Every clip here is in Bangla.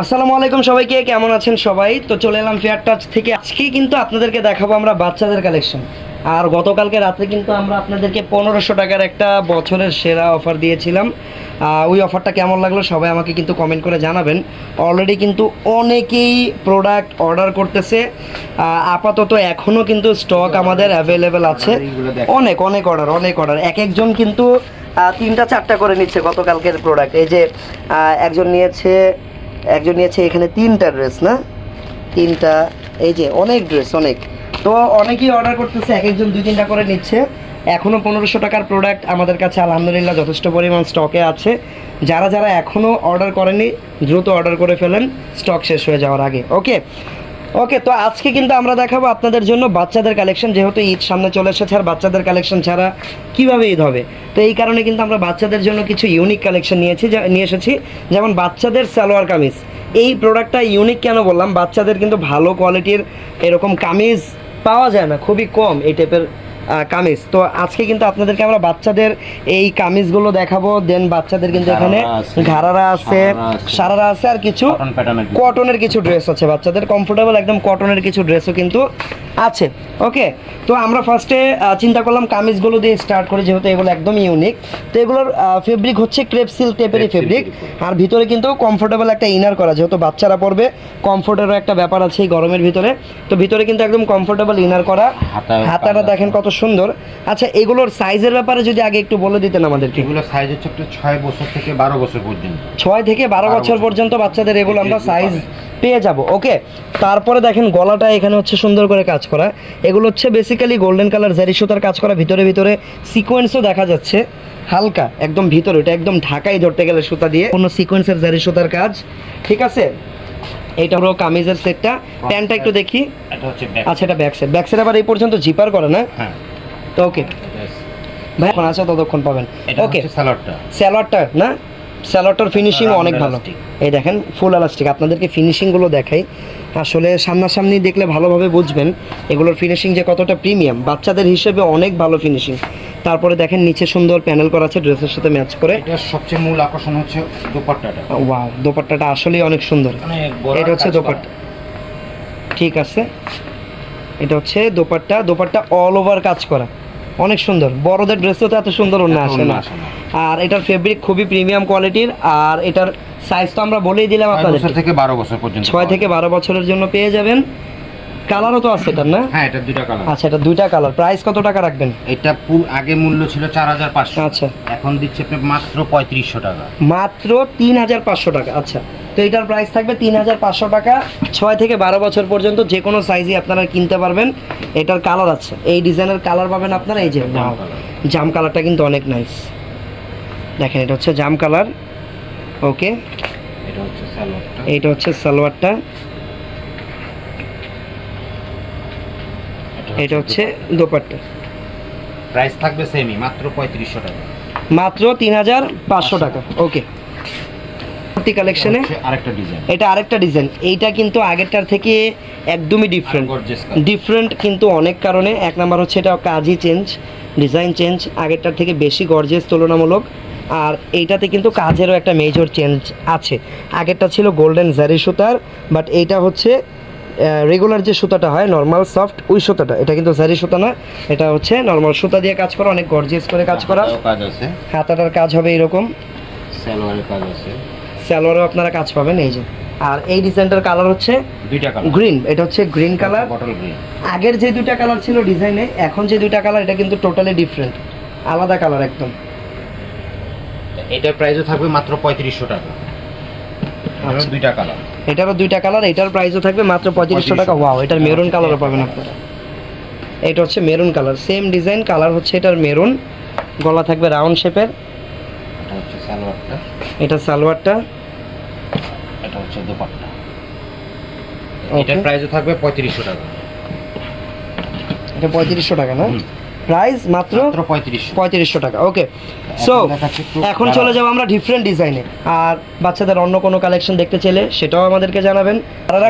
আসসালামু আলাইকুম সবাইকে, কেমন আছেন সবাই? তো চলে এলাম ফেয়ার টাচ থেকে। আজকে কিন্তু আপনাদেরকে দেখাবো আমরা বাচ্চাদের কালেকশন। আর গতকালকে রাতে কিন্তু আমরা আপনাদেরকে 1500 টাকার একটা বছরের সেরা অফার দিয়েছিলাম। ওই অফারটা কেমন লাগলো সবাই আমাকে কিন্তু কমেন্ট করে জানাবেন। অলরেডি কিন্তু অনেকেই প্রোডাক্ট অর্ডার করতেছে। আপাতত এখনও কিন্তু স্টক আমাদের অ্যাভেলেবেল আছে। অনেক অর্ডার এক একজন কিন্তু 3টা-4টা করে নিচ্ছে গতকালকের প্রোডাক্ট। এই যে একজন নিয়েছে এখানে 3টা ড্রেস, না 3টা, এই যে অনেক ড্রেস, অনেক। তো অনেকেই অর্ডার করতেছে, এক একজন 2-3টা করে নিচ্ছে। এখনও 1500 টাকার প্রোডাক্ট আমাদের কাছে আলহামদুলিল্লাহ যথেষ্ট পরিমাণ স্টকে আছে। যারা যারা এখনও অর্ডার করেনি দ্রুত অর্ডার করে ফেলেন, স্টক শেষ হয়ে যাওয়ার আগে। ওকে, তো আজকে কিন্তু আমরা দেখাবো আপনাদের জন্য বাচ্চাদের কালেকশন। যেহেতু ঈদ সামনে চলে এসেছে, আর বাচ্চাদের কালেকশন ছাড়া কীভাবে ঈদ হবে, তো এই কারণে কিন্তু আমরা বাচ্চাদের জন্য কিছু ইউনিক কালেকশন নিয়ে এসেছি। যেমন বাচ্চাদের সালোয়ার কামিজ। এই প্রোডাক্টটা ইউনিক কেন বললাম, বাচ্চাদের কিন্তু ভালো কোয়ালিটির এরকম কামিজ পাওয়া যায় না, খুবই কম এই টাইপের কামিজ। তো আজকে কিন্তু আপনাদেরকে আমরা বাচ্চাদের এই কামিজগুলো দেখাবো। দেন বাচ্চাদের কিন্তু এখানে ঘাড়ারা আছে, সারারা আছে, আর কিছু কটনের কিছু ড্রেস আছে বাচ্চাদের, কমফোর্টেবল একদম কটনের কিছু ড্রেসও কিন্তু আছে। ওকে, তো আমরা ফার্স্টে চিন্তা করলাম কামিজগুলো দিয়ে স্টার্ট করি, যেহেতু এগুলো একদমই ইউনিক। তো এগুলোর ফেব্রিক হচ্ছে ক্রেপ সিল্ক টাইপেরই ফেব্রিক, আর ভিতরে কিন্তু কমফোর্টেবল একটা ইনার করা, যেহেতু বাচ্চারা পরবে, কমফোর্টেরও একটা ব্যাপার আছে এই গরমের ভিতরে। তো ভিতরে কিন্তু একদম কমফোর্টেবল ইনার করা। হাতাটা দেখেন কত সুন্দর। আচ্ছা, এগুলোর সাইজের ব্যাপারে যদি আগে একটু বলে দিতেন আমাদেরকে। এগুলো সাইজ হচ্ছে 6 বছর থেকে 12 বছর পর্যন্ত। 6 থেকে 12 বছর পর্যন্ত বাচ্চাদের এগুলো আমরা সাইজ পেয়ে যাব। ওকে, তারপরে দেখেন গলাটা এখানে হচ্ছে সুন্দর করে কাজ করা। এগুলো হচ্ছে বেসিক্যালি গোল্ডেন কালার জারি সুতার কাজ করা, ভিতরে সিকোয়েন্সও দেখা যাচ্ছে হালকা একদম ভিতরে। এটা একদম ঢাকাই ধরতে গেলে সুতা দিয়ে কোনো সিকোয়েন্সের জারি সুতার কাজ। ঠিক আছে, এইটা হলো কামিজের সেটটা। প্যান্টটা একটু দেখি। আচ্ছা, এটা ব্যাক সাইড আবার এই পর্যন্ত জিপার করে না? হ্যাঁ। তো ওকে ভাই, এখন আছে ততক্ষণ পাবেন। ওকে, সালোয়ারটা না, সালোয়ারটার ফিনিশিং অনেক ভালো। এই দেখেন ফুল এলাস্টিক। আপনাদেরকে ফিনিশিংগুলো দেখাই, আসলে সামনাসামনি দেখলে ভালোভাবে বুঝবেন এগুলোর ফিনিশিং যে কতটা প্রিমিয়াম। বাচ্চাদের হিসেবে অনেক ভালো ফিনিশিং। তারপরে দেখেন নিচে সুন্দর প্যানেল করা আছে ড্রেসের সাথে ম্যাচ করে। এটা সবচেয়ে মূল আকর্ষণ হচ্ছে দোপাট্টাটা। ওয়াও, দোপাট্টাটা আসলেই অনেক সুন্দর। এটা হচ্ছে দোপাট্টা। ঠিক আছে, এটা হচ্ছে দোপাট্টা অল ওভার কাজ করা, অনেক সুন্দর। বড়দের ড্রেসও তো এত সুন্দর অন্য আসে না। আর এটার ফেব্রিক খুবই প্রিমিয়াম কোয়ালিটির। আর এটার সাইজ তো আমরা বলেই দিলাম আপনাদের, 6 থেকে 12 বছর পর্যন্ত। 6 থেকে 12 বছরের জন্য পেয়ে যাবেন। কালারও তো আছে এটার, না? হ্যাঁ, এটা 2টা কালার। আচ্ছা, এটা 2টা কালার। প্রাইস কত টাকা রাখবেন? এটা আগে মূল্য ছিল 4500। আচ্ছা, এখন দিচ্ছে আপনি মাত্র 3500 টাকা। মাত্র 3500 টাকা। আচ্ছা, তো এটার প্রাইস থাকবে 3500 টাকা। 6 থেকে 12 বছর পর্যন্ত যে কোনো সাইজই আপনারা কিনতে পারবেন। এটার কালার আছে, এই ডিজাইনের কালার পাবেন আপনারা। এই যে জাম কালারটা কিন্তু অনেক নাইস। দেখেন, এটা হচ্ছে জাম কালার। ওকে, এইটা হচ্ছে সালোয়ারটা। এটা হচ্ছে দোপাট্টা। প্রাইস থাকবে সেমই, মাত্র 3500 টাকা। মাত্র 3500 টাকা। ওকে, কালেকশনে আরেকটা ডিজাইন। এটা আরেকটা ডিজাইন। এইটা কিন্তু আগেরটার থেকে একদমই ডিফারেন্ট কিন্তু অনেক কারণে। এক নাম্বার হচ্ছে এটা কাজই চেঞ্জ, ডিজাইন চেঞ্জ, আগেরটার থেকে বেশি গর্জিয়াস তুলনামূলক। আর এইটাতে কিন্তু কাজেরও একটা মেজর চেঞ্জ আছে। আগেরটা ছিল গোল্ডেন জারি সুতার, বাট এইটা হচ্ছে রেগুলার যে সুতাটা হয় নর্মাল সফট, ওই সুতাটা। এটা কিন্তু জারি সুতা না, এটা হচ্ছে নর্মাল সুতা দিয়ে কাজ করা, অনেক গর্জিয়াস করে কাজ করা। হাতাটার কাজ হবে এরকম, সালোয়ারও আপনারা কাজ পাবেন। এই যে, আর এই ডিজাইনটার কালার হচ্ছে 2টা কালার গ্রিন। এটা হচ্ছে গ্রিন কালার। আগের যে 2টা কালার ছিল ডিজাইনে, এখন যে 2টা কালার, এটা কিন্তু টোটালি ডিফারেন্ট, আলাদা কালার একদম। এটার প্রাইসও থাকবে মাত্র 3500 টাকা। আচ্ছা, 2টা কালার, এটারও 2টা কালার। এটার প্রাইসও থাকবে মাত্র 3500 টাকা। ওয়াও, এটার মেরুন কালারও পাবেন আপনারা। এটা হচ্ছে maroon colour, same design, colour হচ্ছে এটার মেরুন। গলা থাকবে রাউন্ড শেপের। এটা হচ্ছে সালোয়ারটা। এটা সালোয়ারটা। এটা হচ্ছে দোপাট্টা। এটার প্রাইসও থাকবে 3500 টাকা। এটা 3500 টাকা না? প্রাইস মাত্র 3500 টাকা। ওকে, সো এখন চলে যাবো আমরা ডিফারেন্ট ডিজাইনে। আর বাচ্চাদের অন্য কোনো কালেকশন দেখতে চাইলে সেটাও আমাদেরকে জানাবেন।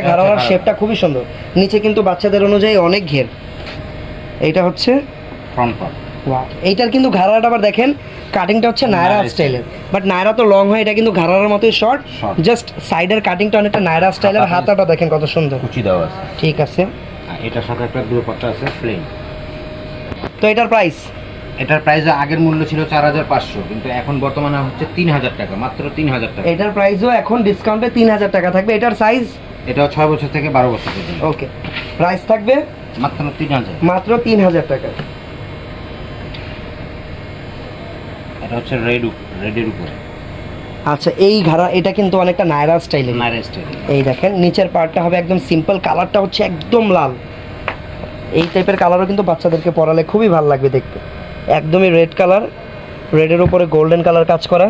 ঘাড়ার শেপটা খুবই সুন্দর, নিচে কিন্তু বাচ্চাদের অনুযায়ী অনেক ঘের। এইটা হচ্ছে ওয়াও, এইটার কিন্তু ঘাড়াটা আবার দেখেন কাটিংটা হচ্ছে নায়রা নায়রা স্টাইলের, বাট নায়রা তো লং হয়, এটা কিন্তু ঘাড়ার মতোই শর্ট, Short। জাস্ট সাইডের কাটিংটা অনেকটা নায়রা স্টাইলের, হাতাটা হাতাটা দেখেন কত সুন্দর। কুচি দেওয়া আছে। ঠিক আছে, আর এটার সাথে একটা দুপাট্টা আছে প্লেন। তো এটার প্রাইস? এটার প্রাইস আগের মূল্য ছিল 4500, কিন্তু এখন বর্তমানে হচ্ছে 3000 টাকা, মাত্র 3000 টাকা। এটার প্রাইসও এখন ডিসকাউন্টে 3000 টাকা থাকবে। এটার সাইজ? এটাও 6 বছর থেকে 12 বছর পর্যন্ত। ওকে, প্রাইস থাকবে মাত্র 3000। মাত্র 3000 টাকা। এটা হচ্ছে রেডের উপরে। আচ্ছা, এই ঘাড়া এটা কিন্তু অনেকটা নায়রা স্টাইলের। নায়রা স্টাইল। এই দেখেন নিচের পার্টটা হবে একদম সিম্পল, কালারটা হচ্ছে একদম লাল। এই টাইপের কালারও কিন্তু বাচ্চাদেরকে পরালে খুবই ভালো লাগবে দেখতে। একদমই রেড কালার, রেডের উপরে গোল্ডেন কালার কাজ করা।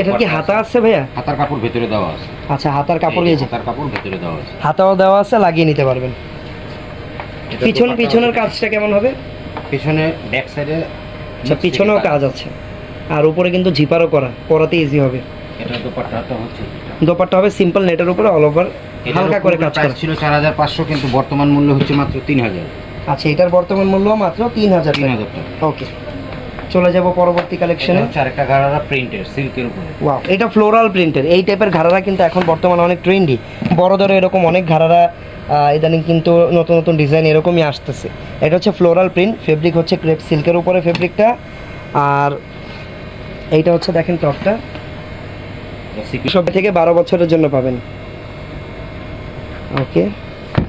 এটা কি হাতা আছে ভাইয়া? হাতার কাপড় ভেতরে দেওয়া আছে। আচ্ছা, হাতার কাপড় এই যে হাতার কাপড় ভেতরে দেওয়া আছে। হাতাও দেওয়া আছে, লাগিয়ে নিতে পারবেন। পিছনের কাজটা কেমন হবে? পিছনে ব্যাক সাইডে, আচ্ছা, পিছনেও কাজ আছে, আর উপরে কিন্তু জিপারও করা, পরাতে ইজি হবে। এটা দোপাট্টাটা হচ্ছে, দোপাট্টা হবে সিম্পল নেটের উপরে অল ওভার হালকা করে কাজ করা। ছিল 4500, কিন্তু বর্তমান মূল্য হচ্ছে মাত্র 3000। আচ্ছা, এটার বর্তমান মূল্য মাত্র 3000 টাকা। ওকে, চলে যাব পরবর্তী কালেকশনে। হচ্ছে আরেকটা ঘাড়ারা প্রিন্টের সিল্কের উপরে। ওয়াও, এটা ফ্লোরাল প্রিন্টের। এই টাইপের ঘাড়ারা কিন্তু এখন বর্তমানে অনেক ট্রেন্ডি। বড়দের এরকম অনেক ঘাড়ারা ইদানিং কিন্তু নতুন নতুন ডিজাইন এরকমই আসতেছে। এটা হচ্ছে ফ্লোরাল প্রিন্ট, ফেব্রিক হচ্ছে ক্রেপ সিল্কের উপরে ফেব্রিকটা। আর এইটা হচ্ছে দেখেন টপটা, সব থেকে 12 বছরের জন্য পাবেন। ওকে,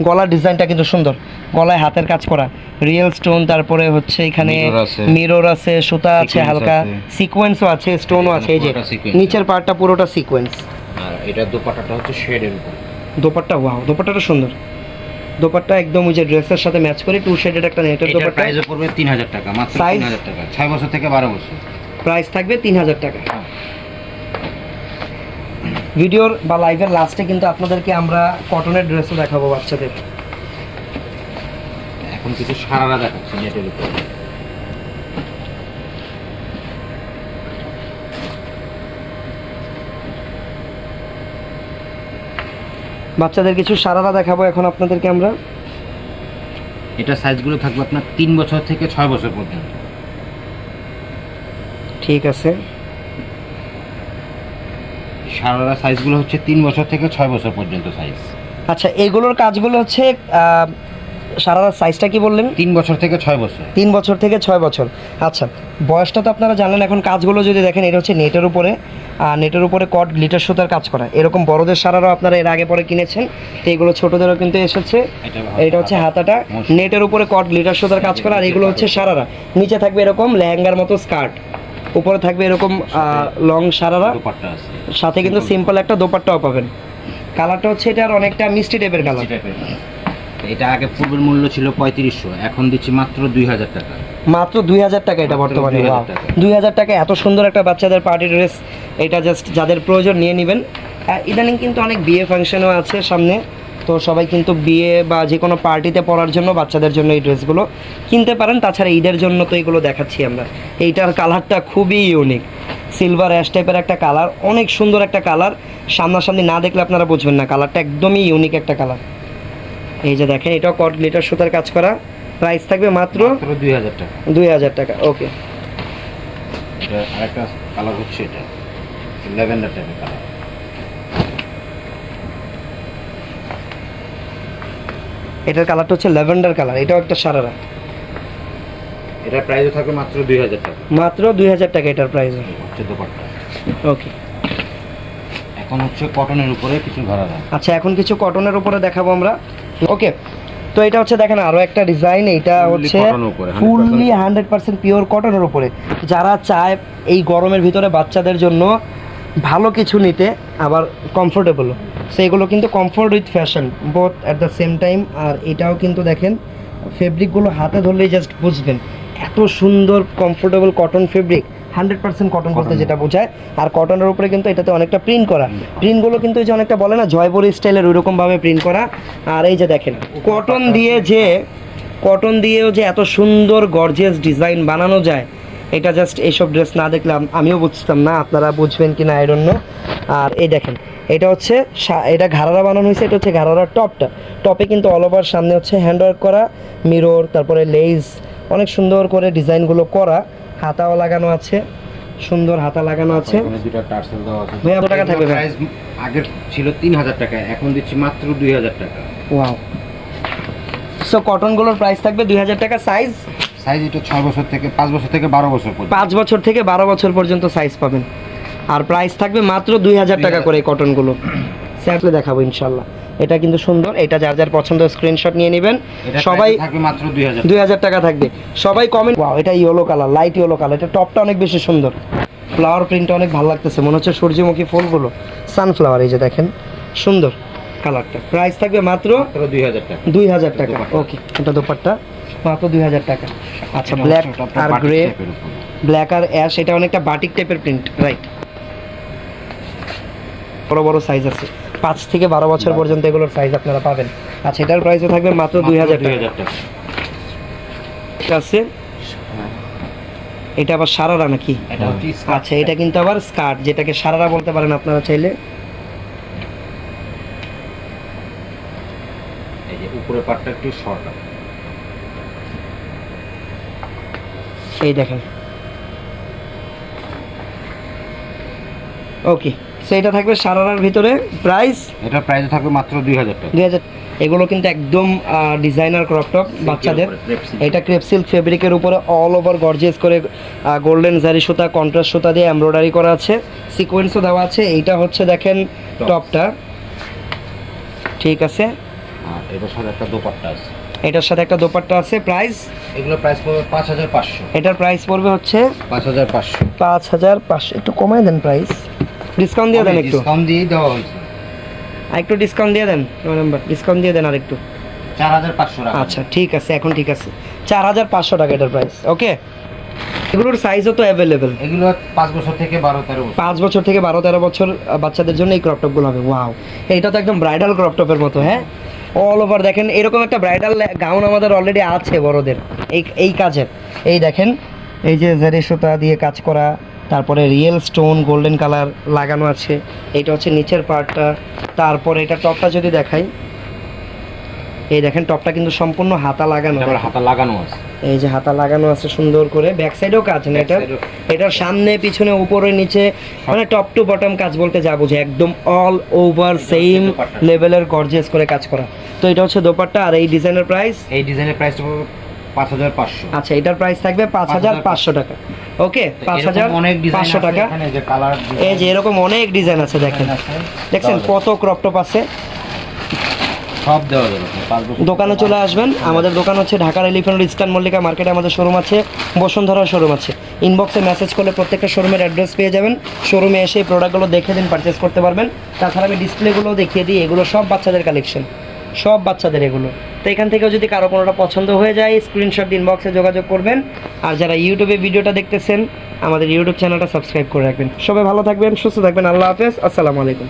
গলার ডিজাইনটা কিন্তু সুন্দর, গলায় হাতের কাজ করা রিয়েল স্টোন, তারপরে হচ্ছে এখানে মিরর আছে, সুতা আছে, হালকা সিকোয়েন্সও আছে, স্টোনও আছে। এই যে নিচের পার্টটা পুরোটা সিকোয়েন্স। আর এটা দোপাট্টাটা হচ্ছে শেডের উপরে। দোপাট্টা, ওয়াও, দোপাট্টাটা সুন্দর। দোপাট্টা একদম ওই যে ড্রেসের সাথে ম্যাচ করে, টু শেডেড একটা নেটের এটার দোপাট্টা। প্রাইস পড়বে 3000 টাকা, মাত্র 3000 টাকা, 6 বছর থেকে 12 বছর। প্রাইস থাকবে 3000 টাকা। ভিডিওর বা লাইভের লাস্টে কিন্তু আপনাদেরকে আমরা কটনের ড্রেসও দেখাবো বাচ্চাদের। এখন কিছু সারারা দেখাচ্ছি নেটের উপরে। বাচ্চাদের কিছু সারারা দেখাবো এখন আপনাদেরকে আমরা। এটা সাইজগুলো থাকবে আপনার 3 বছর থেকে 6 বছর পর্যন্ত। ঠিক আছে, সারারা সাইজগুলো হচ্ছে 3 বছর থেকে 6 বছর পর্যন্ত সাইজ। আচ্ছা, এগুলোর কাজগুলো হচ্ছে সারারা সাইজটা কি বললেন? 3 বছর থেকে 6 বছর। 3 বছর থেকে 6 বছর। আচ্ছা, বয়সটা তো আপনারা জানেন। এখন কাজগুলো যদি দেখেন, এটা হচ্ছে নেটের উপরে, নেটের উপরে কট গ্লিটার সুতার কাজ করা। এরকম বড়দের সারারাও আপনারা এর আগে পরে কিনেছেন, তো এগুলো ছোটদেরও কিন্তু এসেছে। এটা হচ্ছে হাতাটা, নেটের উপরে কট গ্লিটার সুতার কাজ করা। আর এগুলো হচ্ছে সারারা, নিচে থাকবে এরকম লেহেঙ্গার মতো স্কার্ট, উপরে থাকবে এরকম লং সারারা, দোপাট্টা আছে সাথে কিন্তু সিম্পল একটা দোপাট্টাও পাবেন। কালারটা হচ্ছে এটার অনেকটা মিষ্টি টাইপের কালার। এটা আগে পূর্বের মূল্য ছিল 3500, এখন দিচ্ছি মাত্র 2000 টাকা। মাত্র 2000 টাকা এটা বর্তমানে। 2000 টাকা এত সুন্দর একটা বাচ্চাদের পার্টি ড্রেস। এটা জাস্ট যাদের প্রয়োজন নিয়ে নেবেন। ইদানিং কিন্তু অনেক বিয়ে ফাংশনও আছে সামনে, তো সবাই কিন্তু বিয়ে বা যে কোনো পার্টিতে পরার জন্য বাচ্চাদের জন্য এই ড্রেসগুলো কিনতে পারেন। তাছাড়া ঈদের জন্য তো এগুলো দেখাচ্ছি আমরা। এইটার কালারটা খুবই ইউনিক, সিলভার অ্যাশ টাইপের একটা কালার, অনেক সুন্দর একটা কালার। সামনাসামনি না দেখলে আপনারা বুঝবেন না, কালারটা একদমই ইউনিক একটা কালার। এই যে দেখেন, এটাও কট গ্লিটার সুতার কাজ করা। প্রাইস থাকবে মাত্র 2000 টাকা। 2000 টাকা। ওকে, এটা আরেকটা কালার হচ্ছে, এটা ল্যাভেন্ডার টাইপের কালার। এটার কালারটা হচ্ছে ল্যাভেন্ডার কালার। এটাও একটা সারারা। এটার প্রাইসও থাকবে মাত্র 2000 টাকা। মাত্র 2000 টাকা এটার প্রাইস হচ্ছে দোপাট্টা। ওকে, এখন হচ্ছে কটনের উপরে কিছু ঘাড়ারা। আচ্ছা, এখন কিছু কটনের উপরে দেখাবো আমরা। ওকে, তো এটা হচ্ছে দেখেন আরো একটা ডিজাইন। এটা হচ্ছে ফুললি 100% পিওর কটনের উপরে। যারা চায় এই গরমের ভিতরে বাচ্চাদের জন্য ভালো কিছু নিতে, আবার কমফোর্টেবল, সেগুলো কিন্তু comfort with fashion both at the same time. আর এটাও কিন্তু দেখেন ফেব্রিকগুলো হাতে ধরলেই জাস্ট বুঝবেন এত সুন্দর কমফোর্টেবল কটন ফেব্রিক। 100% কটন বলতে যেটা বোঝায়। আর কটনের উপরে কিন্তু এটাতে অনেকটা প্রিন্ট করা। প্রিন্টগুলো কিন্তু এই যে অনেকটা বলে না জয়পুরি স্টাইলের, ওইরকমভাবে প্রিন্ট করা। আর এই যে দেখেন কটন দিয়েও যে এত সুন্দর গর্জিয়াস ডিজাইন বানানো যায়, এটা জাস্ট এইসব ড্রেস না দেখলে আমিও বুঝতাম না, আপনারা বুঝবেন কি না আই ডোন্ট নো। আর এই দেখেন, এটা হচ্ছে এটা ঘাড়ারা বানানো হয়েছে। এটা হচ্ছে ঘাড়ারার টপটা। টপে কিন্তু অল ওভার সামনে হচ্ছে হ্যান্ড ওয়ার্ক করা, মিরর, তারপরে লেস, অনেক সুন্দর করে ডিজাইনগুলো করা, হাতাও লাগানো আছে, সুন্দর হাতা লাগানো আছে। এখানে দুটো টার্সেল দেওয়া আছে। ভাই কত টাকা থাকবে ভাই? প্রাইস আগে ছিল 3000 টাকা, এখন দিচ্ছি মাত্র 2000 টাকা। ওয়াও। সো কটনগুলোর প্রাইস থাকবে 2000 টাকা। সাইজ সাইজ এটা 6 বছর থেকে 5 বছর থেকে 12 বছর পর্যন্ত। 5 বছর থেকে 12 বছর পর্যন্ত সাইজ পাবেন। আর প্রাইস থাকবে মাত্র 2000 টাকা করে এই কটনগুলো। স্যাম্পলে দেখাবো ইনশাল্লাহ। এটা কিন্তু সুন্দর, এটা যার যার পছন্দ স্ক্রিনশট নিয়ে নেবেন। এটা সবাই প্রাইস থাকবে মাত্র 2000 2000 টাকা থাকবে। সবাই কমেন্ট। ওয়াও, এটা yellow colour, light yellow colour. এটা টপটা অনেক বেশি সুন্দর, ফ্লাওয়ার প্রিন্টটা অনেক ভালো লাগতেছে, মনে হচ্ছে সূর্যমুখী ফুলগুলো, সানফ্লাওয়ার। এই যে দেখেন সুন্দর কালারটা। প্রাইস থাকবে মাত্র 2000 টাকা। 2000 টাকা। ওকে, এটা দোপাট্টা মাত্র 2000 টাকা। আচ্ছা, ব্ল্যাক আর গ্রে, ব্ল্যাক আর অ্যাশ, এটা অনেকটা বাটিক টাইপের প্রিন্ট, রাইট। বড় বড় সাইজ আছে, 5 থেকে 12 বছর পর্যন্ত এগুলোর সাইজ আপনারা পাবেন। আচ্ছা, এটার প্রাইসও থাকবে মাত্র 2000 টাকা। ঠিক আছে, এটা আবার সারারা নাকি? এটা হচ্ছে আচ্ছা, এটা কিন্তু আবার স্কার্ট, যেটাকে সারারা বলতে পারেন আপনারা চাইলে। এই যে উপরের পার্টটা একটু শর্ট আছে। এই দেখেন। ওকে, সো এটা থাকবে সারারার ভিতরে। প্রাইস এটা প্রাইস থাকবে মাত্র 2000 টাকা। 2000। এগুলো কিন্তু একদম ডিজাইনার ক্রপ টপ বাচ্চাদের। এটা ক্রেপ সিল্ক ফেব্রিকের উপরে অল ওভার গর্জিয়াস করে গোল্ডেন জারি সুতা, কন্ট্রাস্ট সুতা দিয়ে এমব্রয়ডারি করা আছে, সিকোয়েন্সও দেওয়া আছে। এইটা হচ্ছে দেখেন টপটা, ঠিক আছে। আর এটার সাথে একটা দোপাট্টা আছে। এটার সাথে একটা দোপাট্টা আছে। প্রাইস, এগুলো প্রাইস পড়বে 5500। এটার প্রাইস পড়বে হচ্ছে 5500। 5500। একটু কমায় দেন প্রাইস, ডিসকাউন্ট দিয়ে দেন একটু। ডিসকাউন্ট দিয়ে দেওয়া হয়েছে। আর একটু ডিসকাউন্ট দিয়ে দেন, নাম্বার ডিসকাউন্ট দিয়ে দেন আর একটু। 4500 টাকা। আচ্ছা, ঠিক আছে, এখন ঠিক আছে। 4500 টাকা এটার প্রাইস। ওকে, এগুলোর সাইজও তো অ্যাভেলেবেল। এগুলো 5 বছর থেকে 12-13 বছর। 5 বছর থেকে 12-13 বছর বাচ্চাদের জন্য এই ক্রপ টপগুলো হবে। ওয়াও, এইটা তো একদম ব্রাইডাল ক্রপ টপের মতো। হ্যাঁ, অল ওভার দেখেন এরকম একটা ব্রাইডাল গাউন আমাদের অলরেডি আছে বড়দের এই কাজের। এই দেখেন, এই যে জারি সুতা দিয়ে কাজ করা, তারপরে রিয়েল স্টোন গোল্ডেন কালার লাগানো আছে। এইটা হচ্ছে নিচের পার্টটা। তারপরে এটা টপটা যদি দেখাই, এই দেখেন টপটা কিন্তু সম্পূর্ণ হাতা লাগানো। আবার হাতা লাগানো আছে। এই যে হাতা লাগানো আছে সুন্দর করে। ব্যাক সাইডেও কাজ না এটার, এটার সামনে পিছনে উপরে নিচে, মানে টপ টু বটম কাজ বলতে যা বুঝে, একদম অল ওভার সেম লেভেলের গর্জিয়াস করে কাজ করা। তো এটা হচ্ছে দোপাট্টা। আর এই ডিজাইনের প্রাইস, এই ডিজাইনের প্রাইস 5500। আচ্ছা, এটার প্রাইস থাকবে 5500 টাকা। ওকে, 5500 টাকা। এখানে যে কালার, এই যে এরকম অনেক ডিজাইন আছে, দেখেন, দেখছেন কত ক্রপ টপ আছে। সব দেওয়া যাবে। 5 বছর দোকানে চলে আসবেন। আমাদের দোকান হচ্ছে ঢাকার এলিফ্যান্ট রোড, ইস্টার্ন মল্লিকা মার্কেটে আমাদের শোরুম আছে, বসুন্ধরা শোরুম আছে। ইনবক্সে মেসেজ করলে প্রত্যেকটা শোরুমের অ্যাড্রেস পেয়ে যাবেন। শোরুমে এসে এই প্রোডাক্টগুলো দেখে দিন, পারচেস করতে পারবেন। তাছাড়া আমি ডিসপ্লেগুলো দেখিয়ে দিই, এগুলো সব বাচ্চাদের কালেকশন, সব বাচ্চাদের এগুলো। তো এখান থেকেও যদি কারো কোনোটা পছন্দ হয়ে যায়, স্ক্রিনশট দিন, ইনবক্সে যোগাযোগ করবেন। আর যারা ইউটিউবে ভিডিওটা দেখতেছেন, আমাদের ইউটিউব চ্যানেলটা সাবস্ক্রাইব করে রাখবেন। সবাই ভালো থাকবেন, সুস্থ থাকবেন। আল্লাহ হাফেজ, আসসালামু আলাইকুম।